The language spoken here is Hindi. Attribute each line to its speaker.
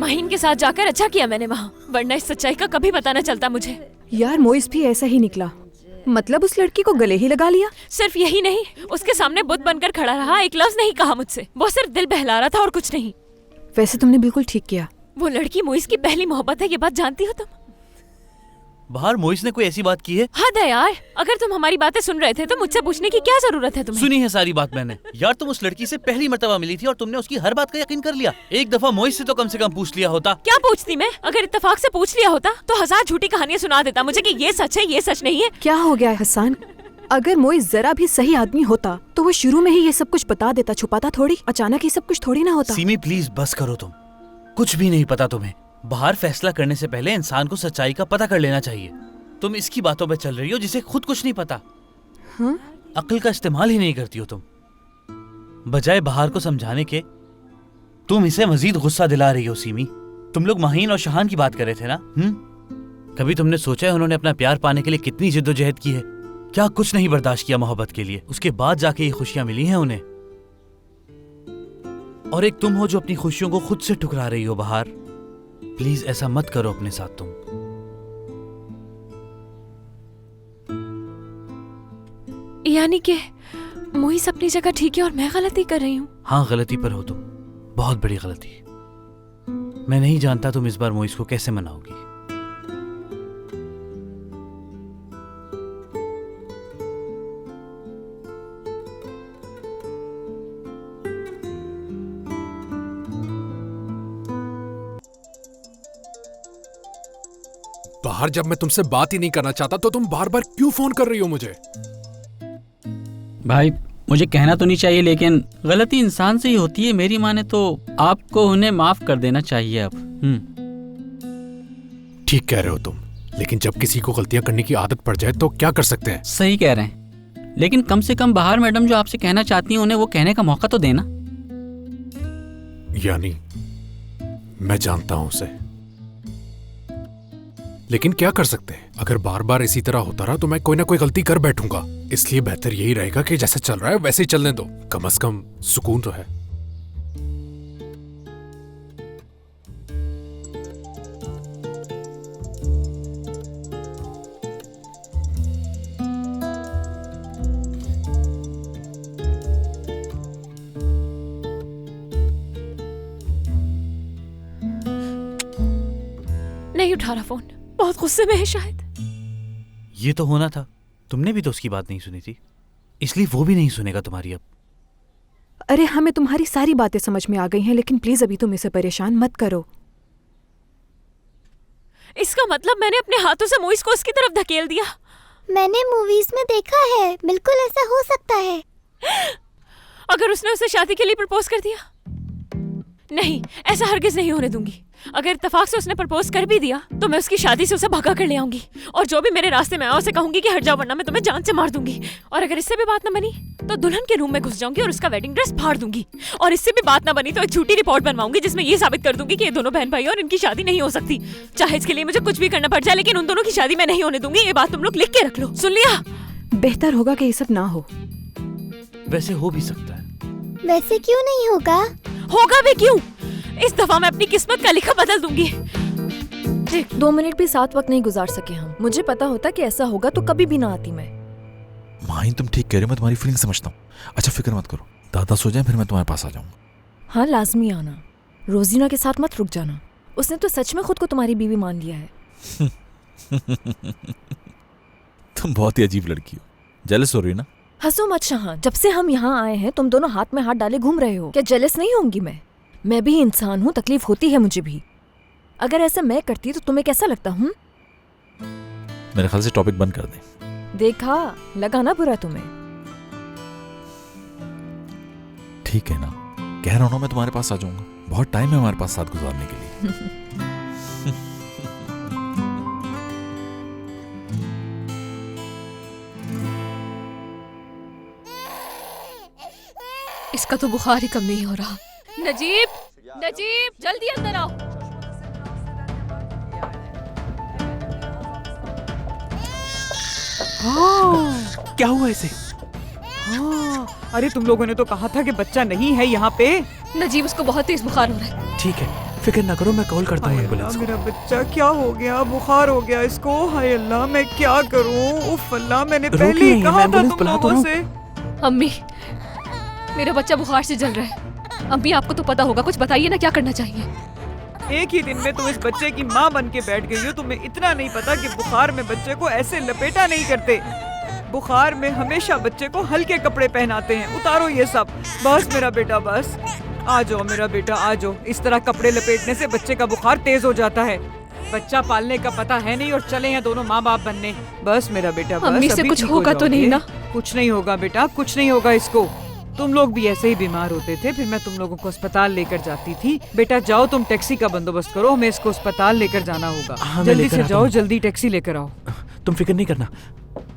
Speaker 1: माहीन के साथ जाकर अच्छा किया मैंने वहाँ, वरना इस सच्चाई का कभी पता न चलता मुझे।
Speaker 2: यार मोइस भी ऐसा ही निकला, मतलब उस लड़की को गले ही लगा लिया।
Speaker 1: सिर्फ यही नहीं, उसके सामने बुत बनकर खड़ा रहा, एक लफ्ज नहीं कहा मुझसे। वो सिर्फ दिल बहला रहा था और कुछ नहीं।
Speaker 2: वैसे तुमने बिल्कुल ठीक किया।
Speaker 1: वो लड़की मोइस की पहली मोहब्बत है, ये बात जानती हो तुम?
Speaker 3: बाहर मोइस ने कोई ऐसी बात की है?
Speaker 1: हद है यार, अगर तुम हमारी बातें सुन रहे थे तो मुझसे पूछने की क्या जरूरत है तुम्हें?
Speaker 3: सुनी है सारी बात मैंने। यार तुम उस लड़की से पहली मर्तबा मिली थी और तुमने उसकी हर बात का यकीन कर लिया। एक दफा मोइस से तो कम से कम पूछ लिया होता।
Speaker 1: क्या पूछती मैं? अगर इत्तेफाक से पूछ लिया होता तो 1000 झूठी कहानियां सुना देता मुझे कि ये सच है, ये सच नहीं है।
Speaker 2: क्या हो गया है हसन? अगर मोइस जरा भी सही आदमी होता तो वो शुरू में ही ये सब कुछ बता देता, छुपाता थोड़ी। अचानक ये सब कुछ थोड़ी ना होता।
Speaker 3: सीमी प्लीज बस करो, तुम कुछ भी नहीं पता तुम्हें। बाहर फैसला करने से पहले इंसान को सच्चाई का पता कर लेना चाहिए। तुम इसकी बातों पे चल रही हो जिसे खुद कुछ नहीं पता।
Speaker 2: हाँ?
Speaker 3: अक्ल का इस्तेमाल ही नहीं करती हो तुम। बजाय बाहर को समझाने के तुम इसे मजीद गुस्सा दिला रही हो। सीमी, तुम लोग माहीन और शहान की बात कर रहे थे ना? कभी तुमने सोचा है उन्होंने अपना प्यार पाने के लिए कितनी जिद्दोजहद की है? क्या कुछ नहीं बर्दाश्त किया मोहब्बत के लिए? उसके बाद जाके ये खुशियां मिली हैं उन्हें। और एक तुम हो जो अपनी खुशियों को खुद से ठुकरा रही हो बाहर। प्लीज ऐसा मत करो अपने साथ तुम।
Speaker 1: यानी कि मोइस अपनी जगह ठीक है और मैं गलती कर रही हूँ?
Speaker 3: हाँ, गलती पर हो तुम, बहुत बड़ी गलती। मैं नहीं जानता तुम इस बार मोइस को कैसे मनाओगी।
Speaker 4: बाहर जब मैं तुमसे बात ही नहीं करना चाहता तो तुम बार बार क्यों फोन कर रही हो मुझे?
Speaker 5: भाई मुझे कहना तो नहीं चाहिए लेकिन गलती इंसान से ही होती है। मेरी माने तो आपको उन्हें माफ कर देना चाहिए अब।
Speaker 4: ठीक कह रहे हो तुम, लेकिन जब किसी को गलतियां करने की आदत पड़ जाए तो क्या कर सकते हैं?
Speaker 5: सही कह रहे हैं, लेकिन कम से कम बाहर मैडम जो आपसे कहना चाहती हैं उन्हें वो कहने का मौका तो देना।
Speaker 4: यानी मैं जानता हूं उसे, लेकिन क्या कर सकते हैं? अगर बार बार इसी तरह होता रहा तो मैं कोई ना कोई गलती कर बैठूंगा। इसलिए बेहतर यही रहेगा कि जैसा चल रहा है वैसे ही चलने दो। कम से कम सुकून तो है।
Speaker 1: नहीं उठा रहा फोन, बहुत गुस्से में है शायद।
Speaker 3: ये तो होना था, तुमने भी तो उसकी बात नहीं सुनी थी, इसलिए वो भी नहीं सुनेगा तुम्हारी अब।
Speaker 2: अरे हमें तुम्हारी सारी बातें समझ में आ गई हैं, लेकिन प्लीज अभी तुम इसे परेशान मत करो।
Speaker 1: इसका मतलब मैंने अपने हाथों से मोइस को उसकी तरफ धकेल दिया।
Speaker 6: मैंने मूवीज में देखा है, बिल्कुल ऐसा हो सकता है।
Speaker 1: अगर उसने उसे शादी के लिए प्रपोज कर दिया? नहीं, ऐसा हरगिज नहीं होने दूंगी। अगर इत्तेफाक से उसने प्रपोज कर भी दिया तो मैं उसकी शादी से उसे भगा कर ले आऊंगी और जो भी मेरे रास्ते में आया उसे कहूंगी कि हट जाओ वरना मैं तुम्हें जान से मार दूंगी। और अगर इससे भी बात न बनी तो दुल्हन के रूम में घुस जाऊंगी और उसका वेडिंग ड्रेस फाड़ दूंगी। और इससे भी बात न बनी तो एक झूठी रिपोर्ट बनवाऊंगी जिसमें ये साबित कर दूंगी कि ये दोनों बहन भाई और इनकी शादी नहीं हो सकती। चाहे इसके लिए मुझे कुछ भी करना पड़ जाए, लेकिन उन दोनों की शादी मैं नहीं होने दूंगी। ये बात तुम लोग लिख के रख लो, सुन लिया?
Speaker 2: बेहतर होगा कि ये सब ना हो।
Speaker 3: वैसे हो भी सकता है।
Speaker 6: वैसे क्यों नहीं होगा?
Speaker 1: होगा भी क्यों? इस दफा मैं अपनी किस्मत का लिखा बदल दूंगी।
Speaker 7: 2 मिनट भी साथ वक्त नहीं गुजार सके हम। मुझे पता होता कि ऐसा होगा तो कभी भी ना आती मैं।
Speaker 8: माहिन तुम ठीक कह रहे हो, मैं तुम्हारी फीलिंग समझता हूँ। अच्छा फिक्र मत करो, दादा सो जाए फिर मैं तुम्हारे पास आ जाऊंगा।
Speaker 7: हाँ लाजमी आना। रोजीना के साथ मत रुक जाना, उसने तो सच में खुद को तुम्हारी बीवी मान लिया है।
Speaker 8: तुम बहुत ही अजीब लड़की हो। जेलस हो रही हो ना?
Speaker 7: हंसो मत शाहान, जब से हम यहाँ आए हैं तुम दोनों हाथ में हाथ डाले घूम रहे हो। क्या जेलस नहीं होंगी मैं भी इंसान हूँ, तकलीफ होती है मुझे भी। अगर ऐसा मैं करती तो तुम्हें कैसा लगता?
Speaker 8: मेरे ख्याल से टॉपिक बंद कर दें।
Speaker 7: देखा, लगा ना बुरा तुम्हें?
Speaker 8: ठीक है ना, कह रहा हूं ना मैं तुम्हारे पास आ जाऊंगा। बहुत टाइम है हमारे पास साथ गुजारने के लिए।
Speaker 1: इसका तो बुखार ही कम नहीं हो रहा। नजीब, नजीब जल्दी अंदर आओ।
Speaker 9: हाँ, क्या हुआ इसे? हाँ, अरे तुम लोगों ने तो कहा था कि बच्चा नहीं है यहाँ पे।
Speaker 1: नजीब उसको बहुत तेज बुखार हो रहा है।
Speaker 9: ठीक है, फिक्र ना करो, मैं कॉल करता हूँ एम्बुलेंस को।
Speaker 10: मेरा बच्चा क्या हो गया, बुखार हो गया इसको। हाय अल्लाह, मैं क्या करूँ। उफ अल्लाह, मैंने
Speaker 9: रोक
Speaker 10: पहले
Speaker 9: नहीं
Speaker 10: ही
Speaker 9: है,
Speaker 10: कहा
Speaker 9: मैं
Speaker 10: था
Speaker 9: एम्बुलेंस
Speaker 10: तुम
Speaker 9: बुला तो
Speaker 10: लोगों
Speaker 9: रहा
Speaker 10: से।
Speaker 1: अम्मी, मेरा बच्चा बुखार से जल रहा है। अम्मी आपको तो पता होगा, कुछ बताइए ना क्या करना चाहिए।
Speaker 10: एक ही दिन में तुम इस बच्चे की माँ बन के बैठ गई हो। तुम्हें इतना नहीं पता कि बुखार में बच्चे को ऐसे लपेटा नहीं करते। बुखार में हमेशा बच्चे को हल्के कपड़े पहनाते हैं। उतारो ये सब। बस मेरा बेटा, बस आ जाओ मेरा बेटा, आ जाओ। इस तरह कपड़े लपेटने से बच्चे का बुखार तेज हो जाता है। बच्चा पालने का पता है नहीं और चले हैं दोनों माँ बाप बनने। बस मेरा बेटा, बस
Speaker 1: अम्मी से
Speaker 10: अभी
Speaker 1: कुछ
Speaker 10: ठीक हो
Speaker 1: होगा तो
Speaker 10: जाओगे।
Speaker 1: नहीं ना?
Speaker 10: कुछ नहीं होगा बेटा, कुछ नहीं होगा इसको। तुम लोग भी ऐसे ही बीमार होते थे, फिर मैं तुम लोगों को अस्पताल लेकर जाती थी। बेटा जाओ, तुम टैक्सी का बंदोबस्त करो, हमें इसको अस्पताल लेकर जाना होगा।
Speaker 9: हाँ, मैं
Speaker 10: जल्दी
Speaker 9: लेकर
Speaker 10: से
Speaker 9: आता
Speaker 10: जाओ,
Speaker 9: हूँ।
Speaker 10: जल्दी टैक्सी लेकर आओ।
Speaker 9: तुम फिक्र नहीं करना,